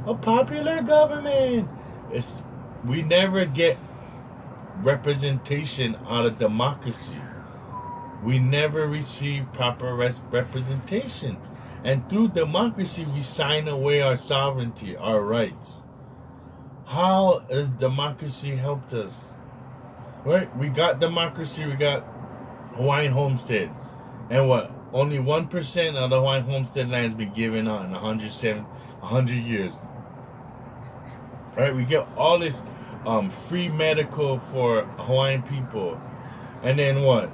a popular government. We never get representation out of democracy. We never receive proper representation. And through democracy, we sign away our sovereignty, our rights. How has democracy helped us? Right? We got democracy, we got Hawaiian homestead. And what? Only 1% of the Hawaiian homestead land has been given out in 100 years. Right? We get all this free medical for Hawaiian people. And then what?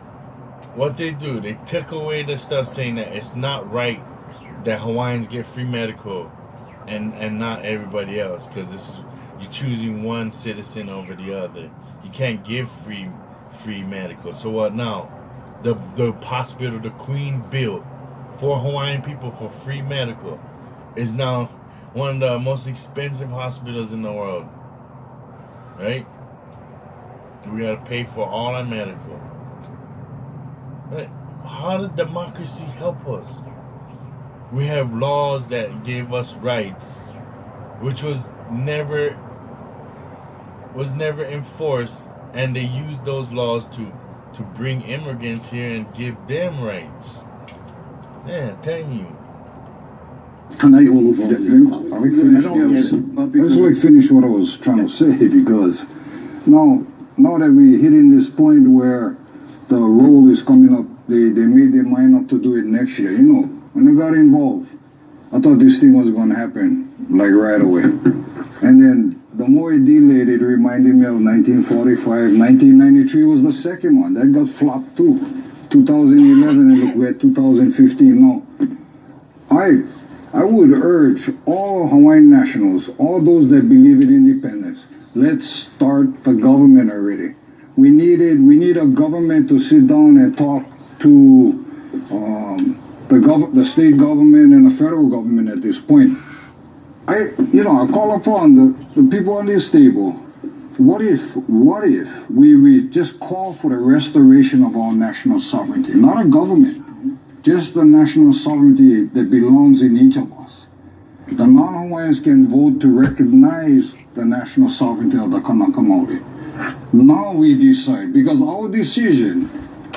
What they do, they took away the stuff saying that it's not right that Hawaiians get free medical and not everybody else, because you're choosing one citizen over the other. You can't give free medical. So what now? The hospital the Queen built for Hawaiian people for free medical is now one of the most expensive hospitals in the world. Right? We gotta pay for all our medical. Right? How does democracy help us? We have laws that gave us rights, which was never enforced, and they used those laws to bring immigrants here and give them rights. Yeah, thank you. Can I all of Let's like finish what I was trying to say, because now that we're hitting this point where the roll is coming up, they made their mind up to do it next year. You know, when I got involved, I thought this thing was going to happen like right away. And then the more it delayed, it reminded me of 1945. 1993 was the second one. That got flopped too. 2011, and look, we're at 2015 now. I would urge all Hawaiian nationals, all those that believe in independence, let's start the government already. We need a government to sit down and talk to the state government and the federal government at this point. I call upon the people on this table. What if we just call for the restoration of our national sovereignty? Not a government, just the national sovereignty that belongs in each of us. The non-Hawaiians can vote to recognize the national sovereignty of the Kanaka Maoli. Now we decide, because our decision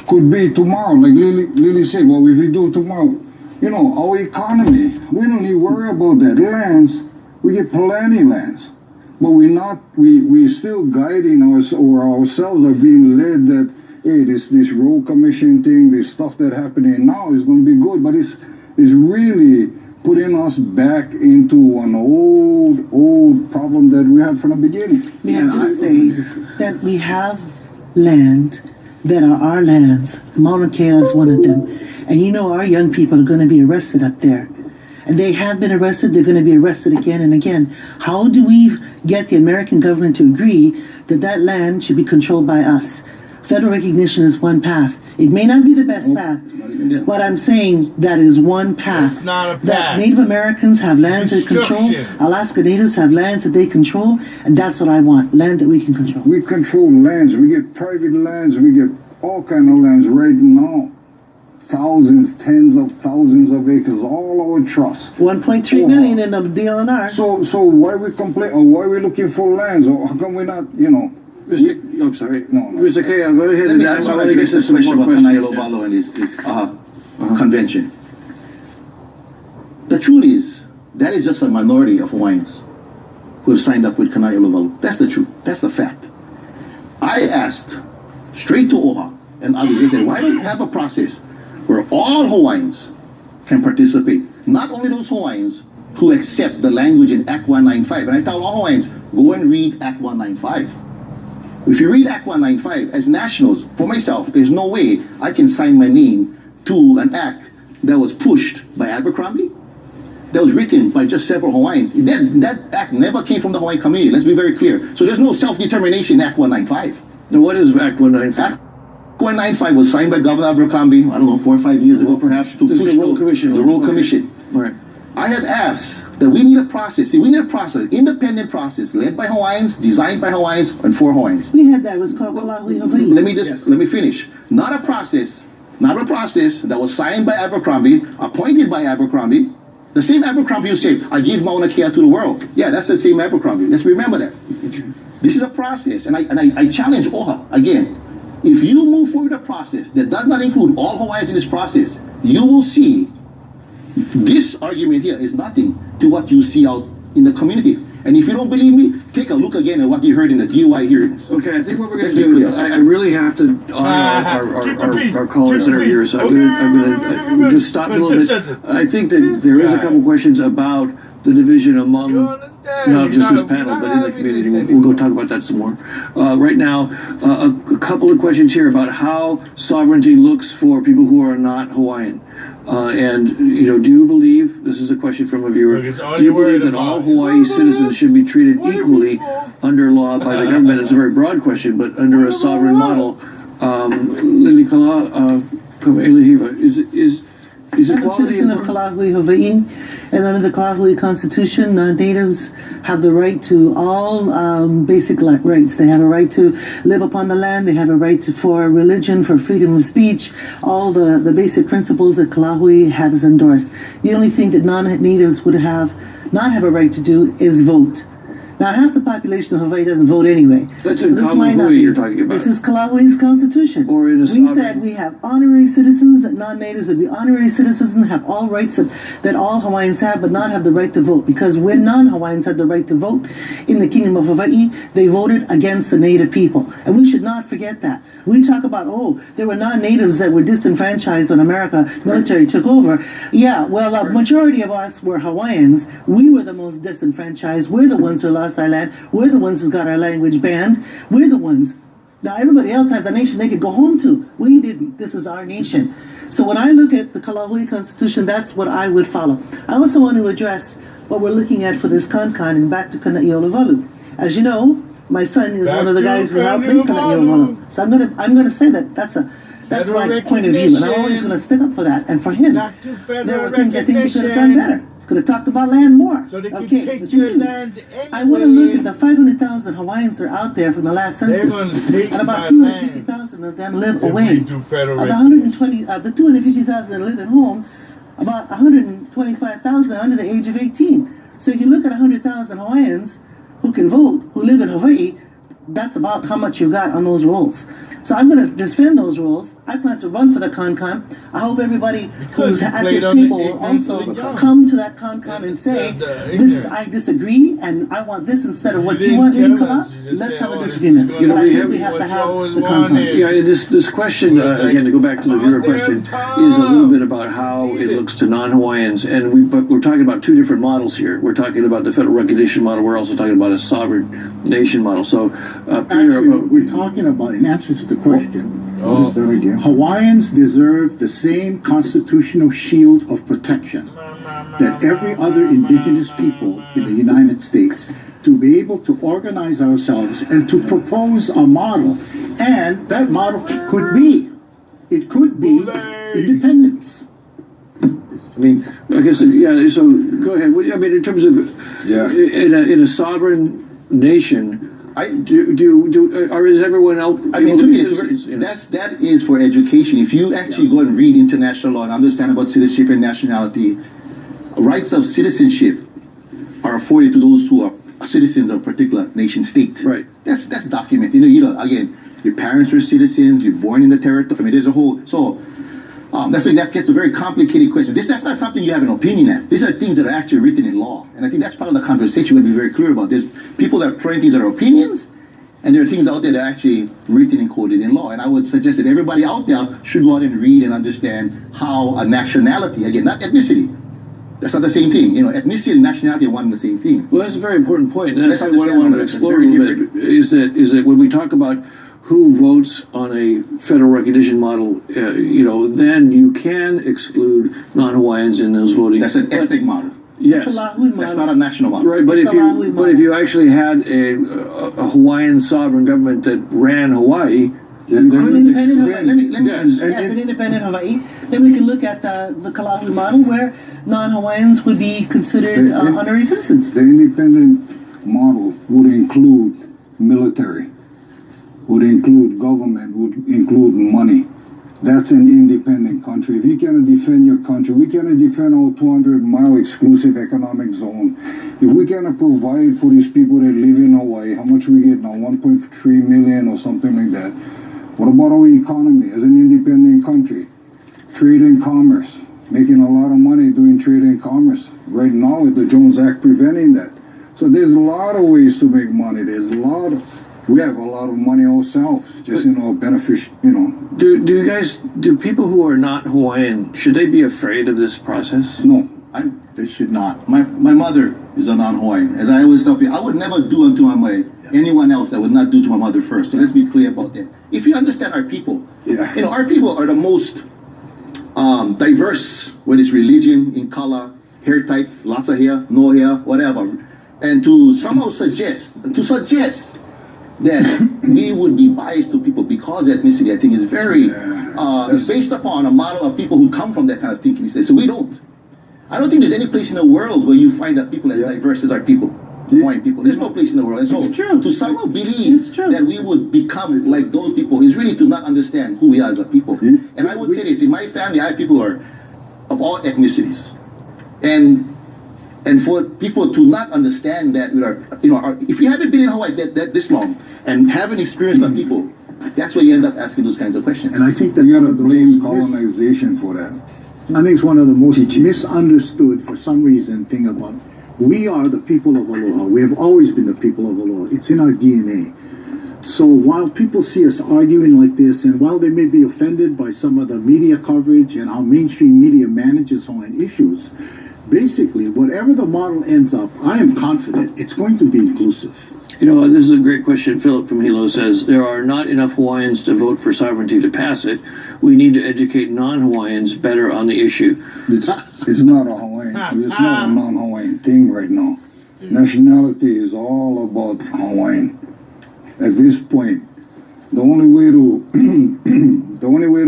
could be tomorrow, like Lily said. Well, if we do tomorrow, our economy, we don't need to worry about that. Lands, we get plenty lands, but we're still guiding ourselves are being led that, hey, this Royal Commission thing, this stuff that happening now is going to be good, but it's really putting us back into an old problem that we had from the beginning. May I just say that we have land that are our lands. Mauna Kea is one of them. And our young people are going to be arrested up there. And they have been arrested, they're going to be arrested again and again. How do we get the American government to agree that land should be controlled by us? Federal recognition is one path. It may not be the best path, but I'm saying that is one path. It's not a path. That Native Americans have lands they control, Alaska Natives have lands that they control, and that's what I want, land that we can control. We control lands, we get private lands, we get all kind of lands right now. Thousands, tens of thousands of acres, all our trusts. 1.3 million in the DLNR. So why we complain, or why we looking for lands, or how come we not, I'm sorry. No. Mr. K, I'll go ahead and I want to address this question about Kanailo Balo and his convention. The truth is, that is just a minority of Hawaiians who have signed up with Kanailo Balo. That's the truth. That's the fact. I asked straight to OHA and others, they said, why don't you have a process where all Hawaiians can participate? Not only those Hawaiians who accept the language in Act 195. And I tell all Hawaiians, go and read Act 195. If you read Act 195, as nationals, for myself, there's no way I can sign my name to an act that was pushed by Abercrombie, that was written by just several Hawaiians. That act never came from the Hawaiian community, let's be very clear. So there's no self-determination in Act 195. Now what is Act 195? Act 195 was signed by Governor Abercrombie, I don't know, 4 or 5 years ago perhaps, to push the Royal Commission. The Royal Commission. Right. I have asked that we need a process. See, we need a process, independent process, led by Hawaiians, designed by Hawaiians, and for Hawaiians. We had that. It was called Kalahui Hawaii. Let me finish. Not a process that was signed by Abercrombie, appointed by Abercrombie, The same Abercrombie who said, I give Mauna Kea to the world. Yeah, that's the same Abercrombie. Let's remember that. This is a process, and I challenge OHA again. If you move forward a process that does not include all Hawaiians in this process, you will see this argument here is nothing to what you see out in the community. And if you don't believe me, take a look again at what you heard in the DUI hearings. Okay, I think what we're going to do is I really have to honor our callers that are here, so I'm going to just stop a little bit. I think that there is a couple questions about the division among not just this panel, but in the community. We'll go talk about that some more. Right now, a couple of questions here about how sovereignty looks for people who are not Hawaiian. And, do you believe, this is a question from a viewer, do you believe that all Hawaii citizens should be treated equally under law by the government? It's a very broad question, but under a sovereign model. Lilikala Kama'elehiva, is equality of Kalahui, Hawaii, and under the Kalahui Constitution, natives have the right to all basic rights. They have a right to live upon the land. They have a right for religion, for freedom of speech, all the basic principles that Kalahui has endorsed. The only thing that non-natives would not have a right to do is vote. Now, half the population of Hawaii doesn't vote anyway. That's in Kalahui you're talking about. This is Kalahui's constitution. Or in a we said we have honorary citizens, that non-natives would be honorary citizens and have all rights that all Hawaiians have, but not have the right to vote. Because when non-Hawaiians had the right to vote in the Kingdom of Hawaii, they voted against the native people. And we should not forget that. We talk about, there were non-natives that were disenfranchised when America military took over. Yeah, well, a majority of us were Hawaiians. We were the most disenfranchised. We're the ones who lost our land. We're the ones who got our language banned. We're the ones. Now, everybody else has a nation they could go home to. We didn't. This is our nation. So when I look at the Kalahui Constitution, that's what I would follow. I also want to address what we're looking at for this Kankan and back to Kanai'olowalu. As you know, my son is one of the guys who helped bring Kanai'olowalu. So I'm gonna say that's my point of view, and I'm always going to stick up for that. And for him, there were things I think we could have done better. Could have talked about land more. So they can take your lands anyway. I want to look at the 500,000 Hawaiians that are out there from the last census, and about 250,000 of them live away. Of the 250,000 that live at home, about 125,000 are under the age of 18. So if you look at 100,000 Hawaiians who can vote, who live in Hawaii, that's about how much you got on those rolls. So I'm going to defend those rules. I plan to run for the Con-Con. I hope everybody who's at this table will also come to that Con-Con and say, I disagree, and I want this instead of what you want, Nicola. Let's have a disagreement. But I think we have to have the Con-Con. Yeah, this question, again, to go back to the viewer question, is a little bit about how it looks to non-Hawaiians. But we're talking about two different models here. We're talking about the federal recognition model. We're also talking about a sovereign nation model. So, Peter, actually, we're talking about, in answer to the question, what is that again? Hawaiians deserve the same constitutional shield of protection that every other indigenous people in the United States, to be able to organize ourselves and to propose a model. And that model could be independence. I mean, I guess, yeah, so go ahead. I mean, in terms of, in a sovereign nation, is everyone else? I mean, that is for education. If you actually go and read international law and understand about citizenship and nationality, rights of citizenship are afforded to those who are citizens of a particular nation state. Right. That's documented. Again, your parents were citizens. You're born in the territory. I mean, there's a whole that gets a very complicated question. That's not something you have an opinion at. These are things that are actually written in law. And I think that's part of the conversation we have to be very clear about. There's people that are throwing things that are opinions, and there are things out there that are actually written and coded in law. And I would suggest that everybody out there should go out and read and understand how a nationality, again, not ethnicity. That's not the same thing. Ethnicity and nationality are one and the same thing. Well, that's a very important point. And that's what I wanted to explore a little bit, is that when we talk about who votes on a federal recognition model, then you can exclude non-Hawaiians in those voting. That's an ethnic model. Yes, that's not a national model. Right, but if you actually had a Hawaiian sovereign government that ran Hawaii, you couldn't exclude. As an independent Hawaii, then we can look at the Kalahui model where non-Hawaiians would be considered honorary citizens. The independent model would include military, would include government, would include money. That's an independent country. If you cannot defend your country, we cannot defend our 200-mile exclusive economic zone. If we cannot provide for these people that live in Hawaii, how much we get now? 1.3 million or something like that. What about our economy as an independent country? Trade and commerce. Making a lot of money doing trade and commerce. Right now, with the Jones Act preventing that. So there's a lot of ways to make money. We have a lot of money ourselves, just beneficial. Do people who are not Hawaiian, should they be afraid of this process? No, They should not. My mother is a non-Hawaiian. As I always tell people, I would never do unto anyone else I would not do to my mother first. So let's be clear about that. If you understand our people, our people are the most diverse, whether it's religion, in color, hair type, lots of hair, no hair, whatever. And to somehow suggest that we would be biased to people because ethnicity, I think is very, it's based upon a model of people who come from that kind of thinking. So we don't. I don't think there's any place in the world where you find that people as diverse as our people, Hawaiian people. There's no place in the world. And so It's true. to somehow believe that we would become like those people is really to not understand who we are as a people. And I would say this, in my family, I have people who are of all ethnicities. And for people to not understand that we are, if you haven't been in Hawaii that this long and haven't experienced our people, that's where you end up asking those kinds of questions. And I think that you got to blame colonization for that. I think it's one of the most misunderstood, for some reason, thing about we are the people of Aloha. We have always been the people of Aloha. It's in our DNA. So while people see us arguing like this, and while they may be offended by some of the media coverage and how mainstream media manages Hawaiian issues, basically, whatever the model ends up, I am confident it's going to be inclusive. This is a great question. Philip from Hilo says, there are not enough Hawaiians to vote for sovereignty to pass it. We need to educate non-Hawaiians better on the issue. It's not a Hawaiian. It's not a non-Hawaiian thing right now. Nationality is all about Hawaiian. At this point, the only way to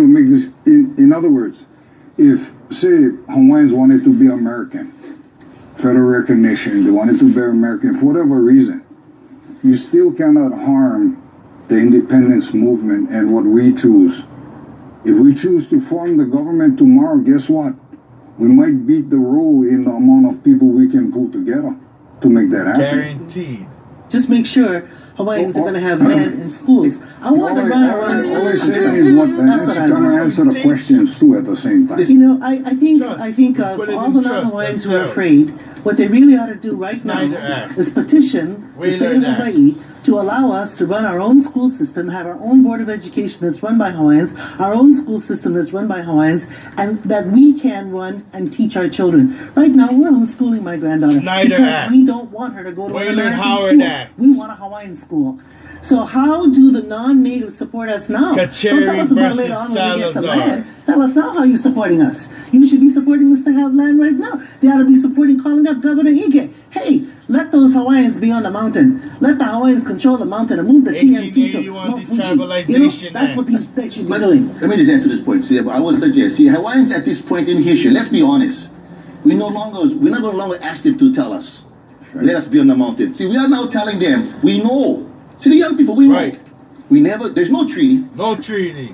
make this, in other words, if say Hawaiians wanted to be American, federal recognition, they wanted to be American for whatever reason, you still cannot harm the independence movement and what we choose. If we choose to form the government tomorrow, guess what? We might beat the row in the amount of people we can pull together to make that happen. Guaranteed. Just make sure Hawaiians are going to have land in schools. I want to run our own All school I'm system. saying is That's what I trying to want. answer the questions too at the same time. I think of Put it all in the trust, non-Hawaiians who are themselves. afraid, what they really ought to do right Snyder now Act. is petition the We state of learned that. Hawaii to allow us to run our own school system, have our own board of education that's run by Hawaiians, our own school system that's run by Hawaiians, and that we can run and teach our children. Right now, we're homeschooling my granddaughter Snyder because Act. we don't want her to go to an Waylon American Howard school. Act. We want a Hawaiian school. So how do the non-natives support us now? Kacheri Don't tell us about later versus on when we get some Salazar. land. Tell us now how you're supporting us. You should be supporting us to have land right now. They ought to be calling up Governor Ige. Hey, let those Hawaiians be on the mountain. Let the Hawaiians control the mountain and move the TNT to 1881 Mount Fuji. detribalization That's what they should be But doing. let me just add to this point. See, I would suggest, Hawaiians at this point in history, let's be honest. We're no longer ask them to tell us. Let us be on the mountain. See, we are now telling them, we know. See, the young people, we know. Right. There's no treaty. No treaty.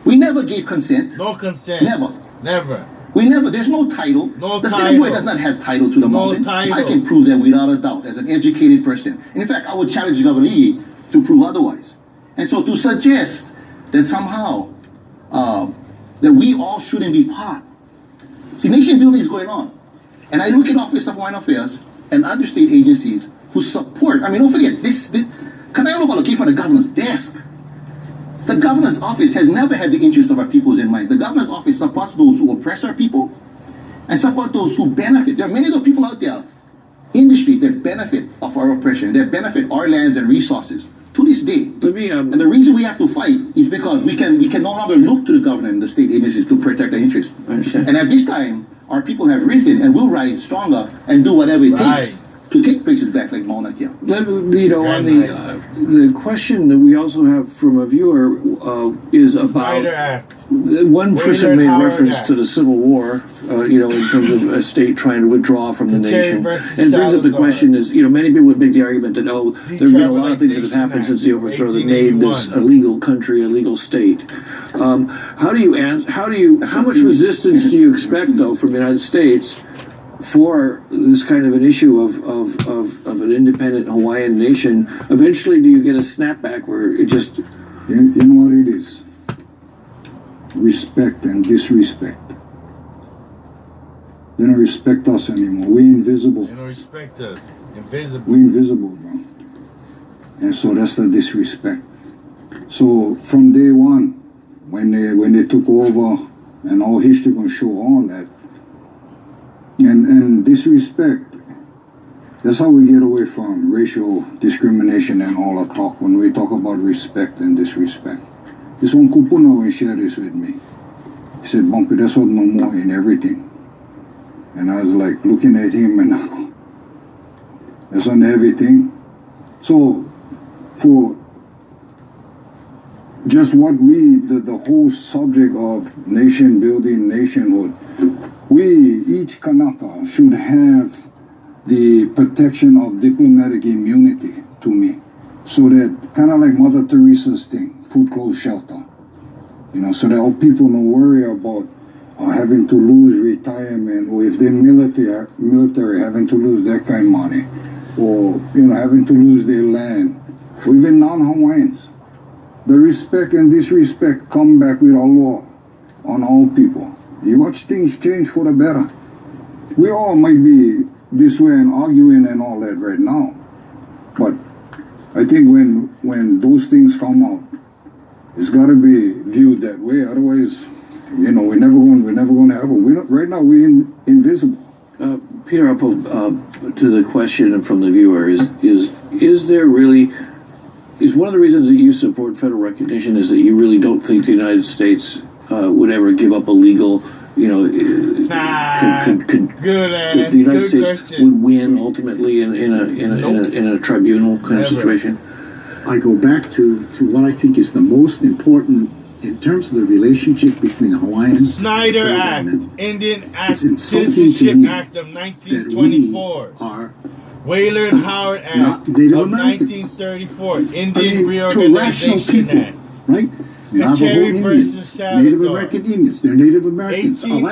We never gave consent. No consent. Never. Never. There's no title. No the state of title. Hawaii does not have title to the No mountain. title. I can prove that without a doubt as an educated person. And in fact, I would challenge Governor Ige to prove otherwise. And so to suggest that somehow that we all shouldn't be part. See, nation building is going on. And I look at Office of Hawaiian Affairs and other state agencies who support, don't forget, this Kanai'olopalo came from the governor's desk. The governor's office has never had the interests of our peoples in mind. The governor's office supports those who oppress our people and support those who benefit. There are many of those people out there, industries that benefit of our oppression, that benefit our lands and resources to this day. And the reason we have to fight is because we can no longer look to the government and the state agencies to protect our interests. I understand. And at this time, our people have risen and will rise stronger and do whatever it takes to take places back like Mauna Kea. On the The question that we also have from a viewer is about Snyder Act. one person Waylon made Howard reference Act. to the Civil War, in terms of a state trying to withdraw from the Terry nation, versus and brings up the Salazar. question is, many people would make the argument that there have been a lot of things that have happened since the overthrow that made this a legal country, a legal state. How much resistance do you expect though from the United States for this kind of an issue of an independent Hawaiian nation? Eventually, do you get a snapback where it just... You know what it is? Respect and disrespect. They don't respect us anymore. We're invisible. They don't respect us. Invisible. We're invisible, bro. And so that's the disrespect. So from day one, when they took over, and all history gonna show all that, and disrespect. That's how we get away from racial discrimination and all the talk when we talk about respect and disrespect. This one Kupuna will share this with me. He said, Bumpy, that's what no more in everything. And I was like looking at him and that's on everything. So for just what the whole subject of nation building, nationhood, we, each Kanaka, should have the protection of diplomatic immunity to me. So that, kind of like Mother Teresa's thing, food, clothes, shelter. So that all people don't worry about having to lose retirement, or if they're military, having to lose that kind of money, or, having to lose their land, or even non-Hawaiians. The respect and disrespect come back with our law on all people. You watch things change for the better. We all might be this way and arguing and all that right now, but I think when those things come out, it's got to be viewed that way. Otherwise, we're never going to have it. Right now, we're invisible. Peter, to the question from the viewer is there really... Is one of the reasons that you support federal recognition is that you really don't think the United States would ever give up a legal, the United States question. would win ultimately in a tribunal kind of situation? I go back to what I think is the most important in terms of the relationship between the Hawaiians Snyder and the Act, government. Indian Act, It's insulting to Citizenship me Act of that 1924, we are Waylon Howard Act not of Native Americans. 1934, Indian to rational Reorganization people, Act, right? Navajo Pt3 versus Indians, Salazar. Native American Indians, they're Native Americans. Alaskans are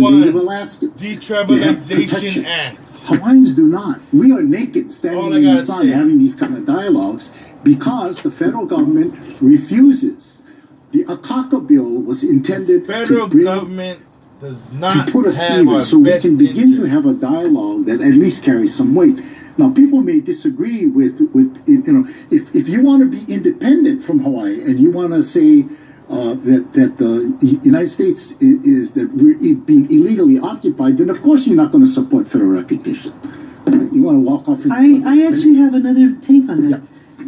1881 Native Alaskans. They have Detribalization protection. Act. Hawaiians do not. We are naked All standing I in the gotta sun say. having these kind of dialogues because the federal government refuses. The Akaka bill was intended Federal to bring, government does not to put us have even our so we best can begin to interest. have a dialogue that at least carries some weight. Now, people may disagree with if you want to be independent from Hawaii and you want to say that the United States is that we're being illegally occupied, then of course you're not going to support federal recognition. Right? You want to walk off. I actually have another take on that.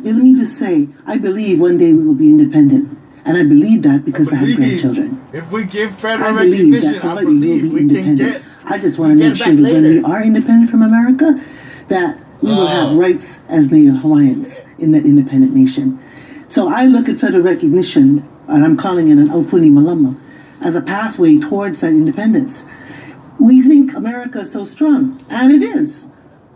Yeah. Let me just say, I believe one day we will be independent. And I believe that because I have grandchildren. If we give I federal believe recognition, that I Hawaii will believe be we can independent. get. I just want to get make it sure that back when we later. are independent from America, that we will have rights as Native Hawaiians in that independent nation. So I look at federal recognition, and I'm calling it an Aupuni Malama, as a pathway towards that independence. We think America is so strong, and it is.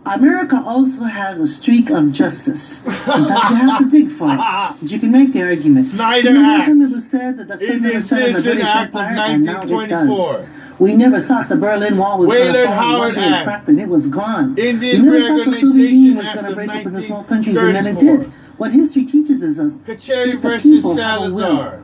America also has a streak of justice. Sometimes you have to dig for it, but you can make the argument. Snyder Remember Act. it was said that the Indian Singapore said in the Citizen British Act of Empire, and now it 1924. does. We never thought the Berlin Wall was going to Waylon fall Howard one day. In Act. fact, and it was gone. Indian we never thought the Soviet Reorganization Union was Act going to of break up into small countries, and then it 1934. did. What history teaches us Kacheri if the versus people have a will, Salazar.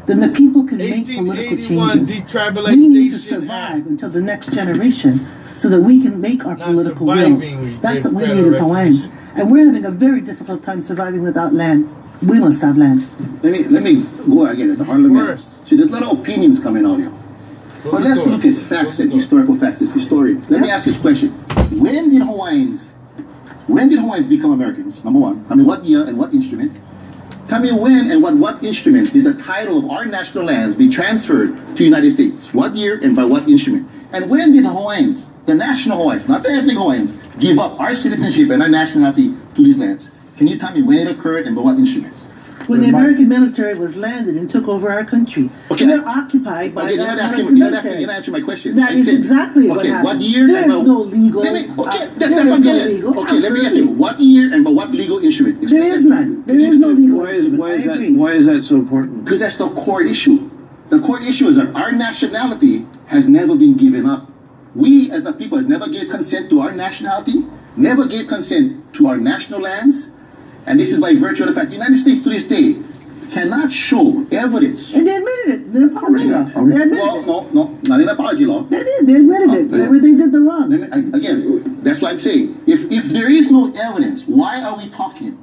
then the people can make political 1881 changes. Detribalization We need to survive Act. until the next generation so that we can make our Not political will. surviving, we That's give what we federal need as Hawaiians. And we're having a very difficult time surviving without land. We must have land. Let me go again at the Parliament. Worse. See, there's a lot of opinions coming out here. But let's look at facts and historical facts as historians. Let me ask this question. When did Hawaiians become Americans? Number one. I mean, what year and what instrument? Tell me when and what instrument did the title of our national lands be transferred to United States? What year and by what instrument? And when did the Hawaiians, the national Hawaiians, not the ethnic Hawaiians, give up our citizenship and our nationality to these lands? Can you tell me when it occurred and by what instruments? When the American military was landed and took over our country, Okay, we were occupied by Okay, the you're not American asking. You're military. not answering my question. That I is said, exactly what okay, happened. what year? There and is by- no legal. Let me. Okay, there that's is what I'm no getting. legal. Okay, let me get you. Absolutely. What year and by what legal instrument? There is none. There is no legal Why is, instrument. why, is I that, agree. why is that so important? Because that's the core issue. The core issue is that our nationality has never been given up. We as a people never gave consent to our nationality, never gave consent to our national lands, and this is by virtue of the fact the United States to this day cannot show evidence. And they admitted it. They apology law. They admitted Well, it. no, not in apology law. They did. They admitted it. They did the wrong. Again, that's what I'm saying. If there is no evidence, why are we talking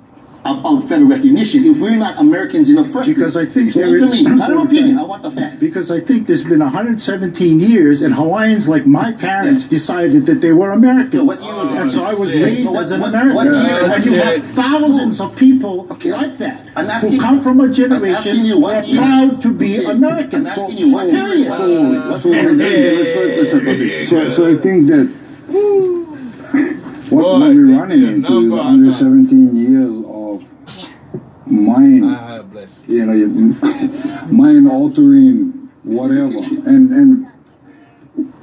about federal recognition if we're not Americans in the first place? Because I think Explain there to is- me, not an opinion, I want the facts. Because I think there's been 117 years, and Hawaiians, like my parents, decided that they were Americans. So what year was that? And so I was Yeah. raised What- as an what- American. what year? And you Yeah. have thousands of people Okay. like that I'm who asking- come from a I'm asking generation you who what are year. proud to be Okay. American. I'm asking you what period. year. So I think that what Boy, we're running yeah, into no, is but- 117 years of mind, Bless you know, mind altering whatever. And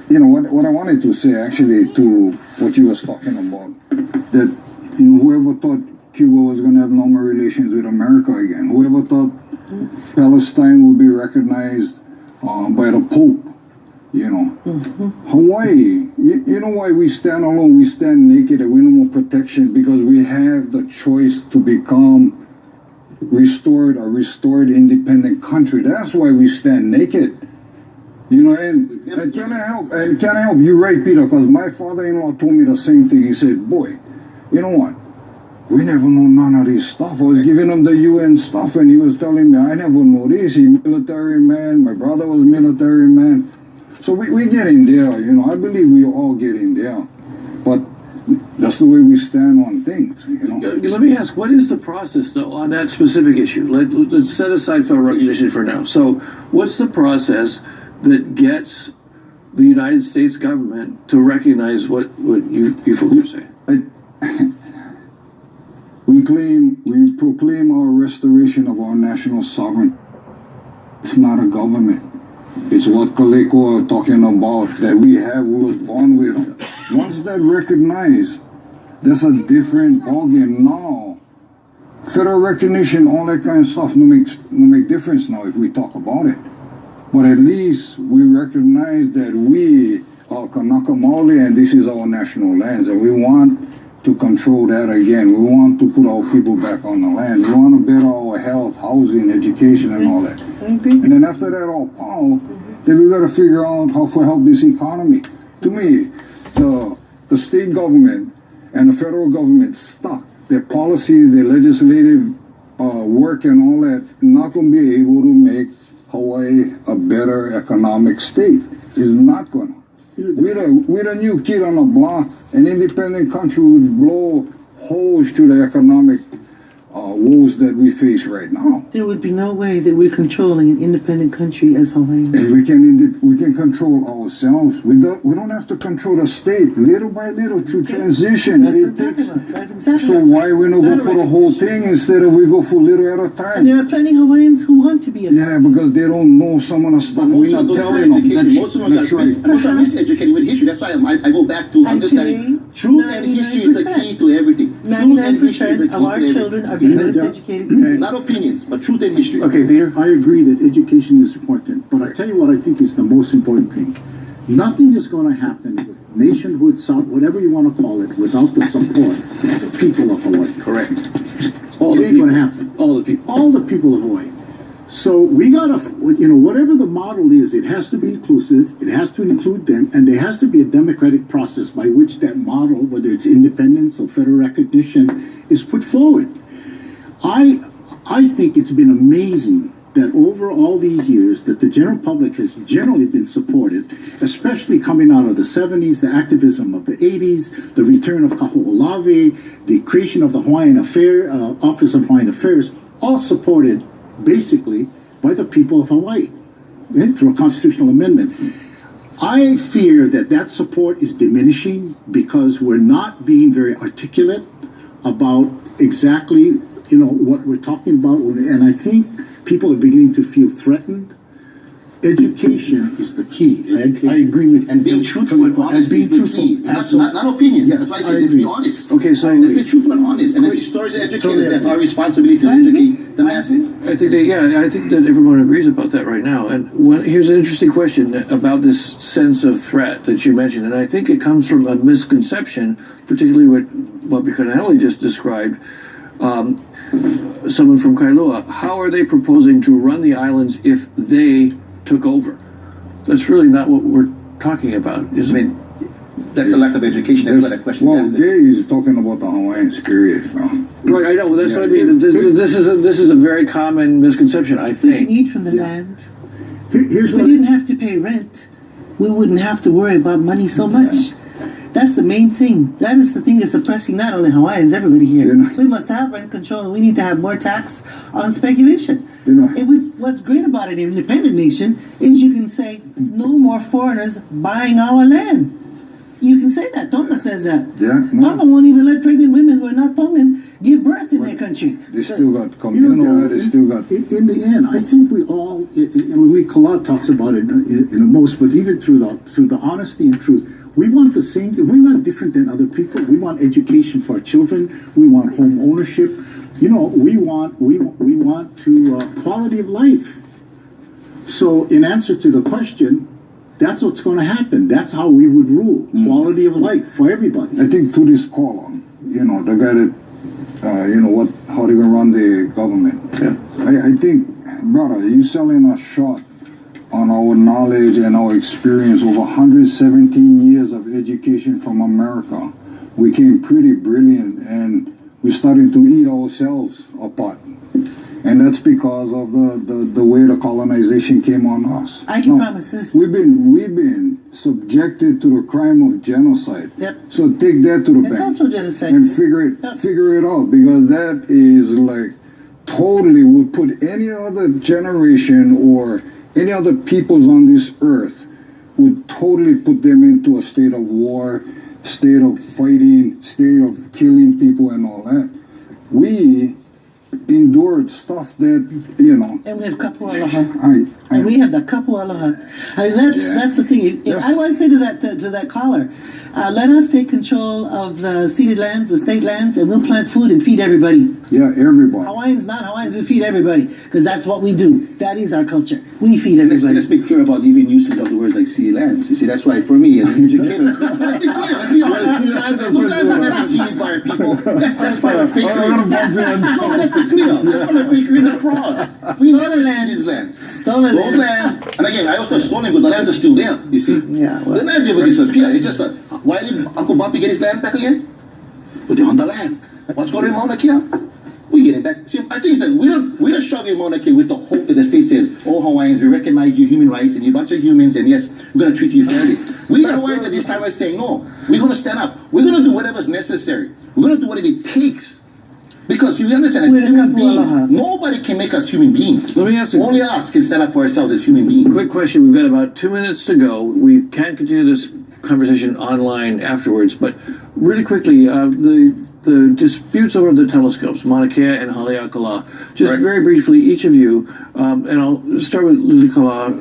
you know what I wanted to say actually to what you was talking about, that you know, whoever thought Cuba was going to have normal relations with America again, whoever thought Palestine would be recognized by the Pope. You know, Hawaii, you know why we stand alone, we stand naked and we no more protection? Because we have the choice to become a restored independent country. That's why we stand naked. You know, and can I help? And can I help? You're right, Peter, because my father-in-law told me the same thing. He said, boy, you know what? We never know none of this stuff. I was giving him the UN stuff and he was telling me, I never know this. He's military man. My brother was military man. So we getting there, you know. I believe we all getting there, but that's the way we stand on things, you know. Let me ask, what is the process, though, on that specific issue? Let's set aside federal recognition for now. So what's the process that gets the United States government to recognize what you folks are saying? We proclaim our restoration of our national sovereignty. It's not a government. It's what Kaleko are talking about, that we was born with. Once that recognized, that's a different ballgame now. Federal recognition, all that kind of stuff, no make difference now if we talk about it. But at least we recognize that we are Kanaka Maoli and this is our national lands, and we want to control that again. We want to put our people back on the land. We want to better our health, housing, education, and all that. And then after that all power, then we got to figure out how to help this economy. To me, the state government and the federal government stuck. Their policies, their legislative work and all that, not going to be able to make Hawaii a better economic state. It's not going to. We're the new kid on the block. An independent country would blow holes to the economic woes that we face right now. There would be no way that we're controlling an independent country as Hawaii. And we can control ourselves. We don't have to control the state. Little by little through transition. That's It what I'm talking takes. about. That's exactly So what I'm why talking we not about. go for the whole thing instead of we go for little at a And time? there are plenty Hawaiians who want to be a Yeah, because they don't know some of the stuff Most we're of not them don't telling have them. education. Most of them are miseducated with history. That's why I go back to understanding truth and history is the key to everything. Truth and history is the 99% key of our to everything. children are being miseducated. Not opinions, but truth and history. Okay, Peter? I agree that education is important, but I tell you what I think is the most important thing. Nothing is going to happen with nationhood, whatever you want to call it, without the support of the people of Hawaii. Correct. All It the ain't going people. to happen. All the people. All the people of Hawaii. So we gotta, whatever the model is, it has to be inclusive, it has to include them, and there has to be a democratic process by which that model, whether it's independence or federal recognition, is put forward. I think it's been amazing that over all these years that the general public has generally been supported, especially coming out of the 70s, the activism of the 80s, the return of Kaho'olawe, the creation of the Hawaiian Office of Hawaiian Affairs, all supported basically by the people of Hawaii through a constitutional amendment. I fear that support is diminishing because we're not being very articulate about exactly, what we're talking about, and I think people are beginning to feel threatened. Education is the key. I agree with And being truthful and honest is the key. Not opinion. Yes, that's why I I say let's agree. be honest. Okay, so Let's be truthful and honest. And as historians and educators, Totally that's agree. our responsibility to educate the masses. I think that everyone agrees about that right now. And here's an interesting question about this sense of threat that you mentioned, and I think it comes from a misconception, particularly what Bikanali just described. Someone from Kailua, how are they proposing to run the islands if they took over? That's really not what we're talking about, is it? That's a lack of education. That's why that question is asked. Gay is talking about the Hawaiian spirit now. Right, I know. Well, that's what I mean. This is a very common misconception, I We think. can eat from the land. Here's If we what didn't have to pay rent, we wouldn't have to worry about money so much. That's the main thing. That is the thing that's oppressing not only Hawaiians, everybody here. Yeah. We must have rent control, and we need to have more tax on speculation. What's great about an independent nation is you can say no more foreigners buying our land. You can say that. Tonga says that. Yeah, no. Tonga won't even let pregnant women who are not Tongan give birth in their country. They still got communal. They still got. in the end, I think we all, Lee Kalat talks about it in the most, but even through the honesty and truth, we want the same thing. We're not different than other people. We want education for our children. We want home ownership. We want quality of life. So, in answer to the question, that's what's going to happen. That's how we would rule. Quality of life for everybody. I think to this caller, the guy that, how they gonna run the government. Yeah. I think, brother, you selling a shot on our knowledge and our experience over 117 years of education from America. We came pretty brilliant, and we're starting to eat ourselves apart. And that's because of the way the colonization came on us. I can promise this. We've been subjected to the crime of genocide. Yep. So take that to the It's bank also genocide. and figure it out, because that is like totally would put any other generation or any other peoples on this earth, would totally put them into a state of war, state of fighting, state of killing people and all that. We endured stuff that, And we have kapu aloha. And we have the kapu aloha. That's the thing. I want to say to that caller, let us take control of the ceded lands, the state lands, and we'll plant food and feed everybody. Yeah, everybody. Hawaiians, not Hawaiians, we feed everybody because that's what we do. That is our culture. We feed everybody. Let's be clear about even usage of the words like sea lands. You see, that's why for me as an educator, let's be clear. Let's be honest. Those lands are never ceded by our people. That's by the fake. No, let's be clear. That's by the fakery and the fraud. We never ceded these lands. Stolen Those lands, and again, I also stolen, but the lands are still there. You see, Yeah, well, the land never disappeared. It's just why did Uncle Bumpy get his land back again? But they're on the land. What's going on in Mauna Kea? We get it back. See, I think that we don't shove in Mauna Kea with the hope that the state says, "Oh, Hawaiians, we recognize your human rights and you're a bunch of humans, and yes, we're going to treat you fairly." We Hawaiians at this time are saying, "No, we're going to stand up. We're going to do whatever's necessary. We're going to do whatever it takes." Because you understand, as We're human the beings, Kapua. nobody can make us human beings. Let me ask you- Only us can stand up for ourselves as human beings. Quick question. We've got about 2 minutes to go. We can continue this conversation online afterwards, but really quickly, the disputes over the telescopes, Mauna Kea and Haleakala. Just Right. very briefly, each of you, and I'll start with Lilikala.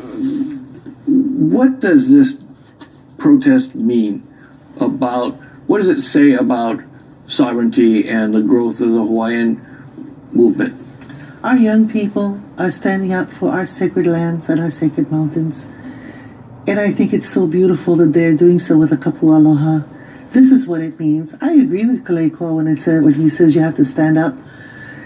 What does this protest mean about? What does it say about sovereignty and the growth of the Hawaiian movement? our young people are standing up for our sacred lands and our sacred mountains. And I think it's so beautiful that they're doing so with the kapu aloha. This is what it means. I agree with Kaleko when he says you have to stand up.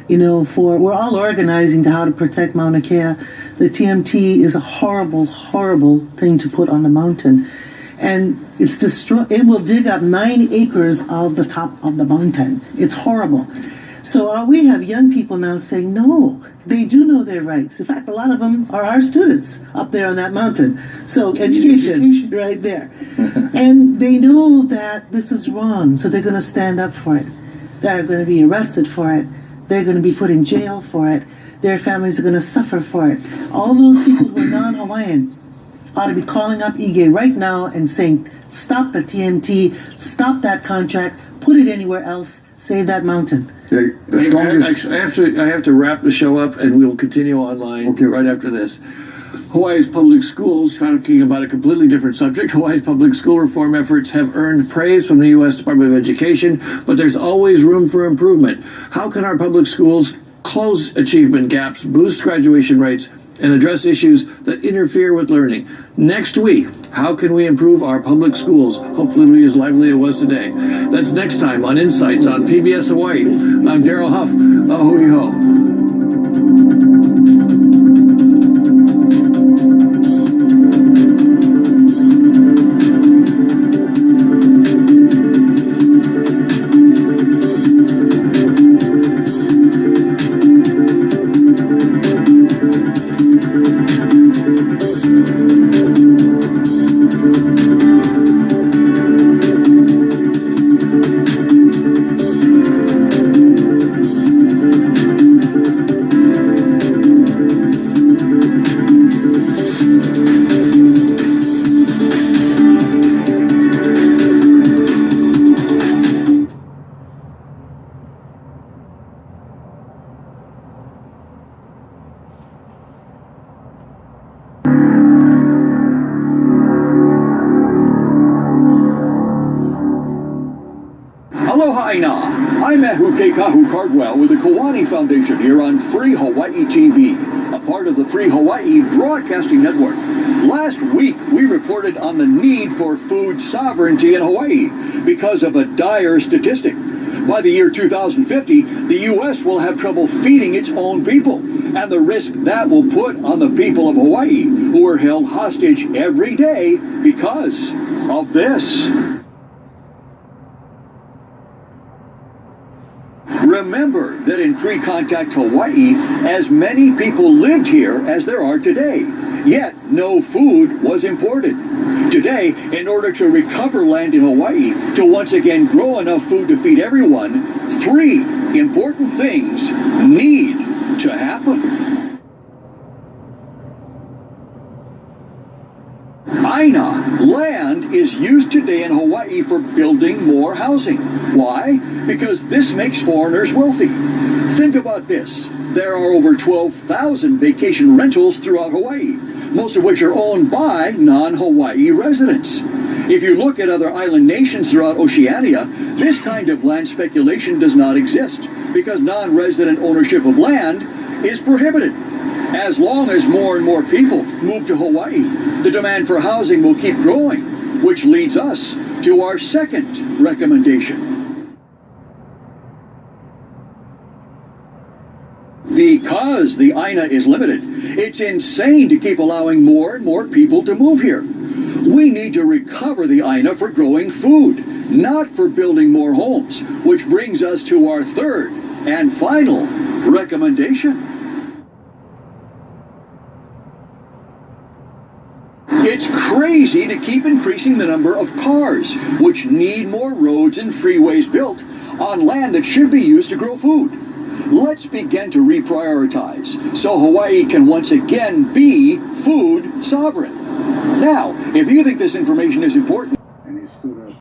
We're all organizing to how to protect Mauna Kea. The TMT is a horrible, horrible thing to put on the mountain. And it will dig up 9 acres of the top of the mountain. It's horrible. So we have young people now saying, no, they do know their rights. In fact, a lot of them are our students up there on that mountain. So education right there. And they know that this is wrong, so they're going to stand up for it. They're going to be arrested for it. They're going to be put in jail for it. Their families are going to suffer for it. All those people who are non-Hawaiian ought to be calling up Ige right now and saying, stop the TMT, stop that contract, put it anywhere else, Save that mountain. The strongest. I have to wrap the show up, and we'll continue online right after this. Hawaii's public schools, talking about a completely different subject, Hawaii's public school reform efforts have earned praise from the U.S. Department of Education, but there's always room for improvement. How can our public schools close achievement gaps, boost graduation rates, and address issues that interfere with learning? Next week, how can we improve our public schools? Hopefully it'll be as lively as it was today. That's next time on Insights on PBS Hawaii. I'm Daryl Huff. Ahui ho. Aloha Aina. I'm Ehukekahu Cardwell with the Kiwani Foundation here on Free Hawaii TV, a part of the Free Hawaii Broadcasting Network. Last week, we reported on the need for food sovereignty in Hawaii because of a dire statistic. By the year 2050, the U.S. will have trouble feeding its own people, and the risk that will put on the people of Hawaii, who are held hostage every day because of this. Remember that in pre-contact Hawaii, as many people lived here as there are today, yet no food was imported. Today, in order to recover land in Hawaii to once again grow enough food to feed everyone, 3 important things need to happen. Aina, land is used today in Hawaii for building more housing. Why? Because this makes foreigners wealthy. Think about this. There are over 12,000 vacation rentals throughout Hawaii, most of which are owned by non-Hawaii residents. If you look at other island nations throughout Oceania, this kind of land speculation does not exist because non-resident ownership of land is prohibited. As long as more and more people move to Hawaii, the demand for housing will keep growing, which leads us to our second recommendation. Because the Aina is limited, it's insane to keep allowing more and more people to move here. We need to recover the Aina for growing food, not for building more homes, which brings us to our third and final recommendation. It's crazy to keep increasing the number of cars, which need more roads and freeways built on land that should be used to grow food. Let's begin to reprioritize so Hawaii can once again be food sovereign. Now, if you think this information is important, And he stood up.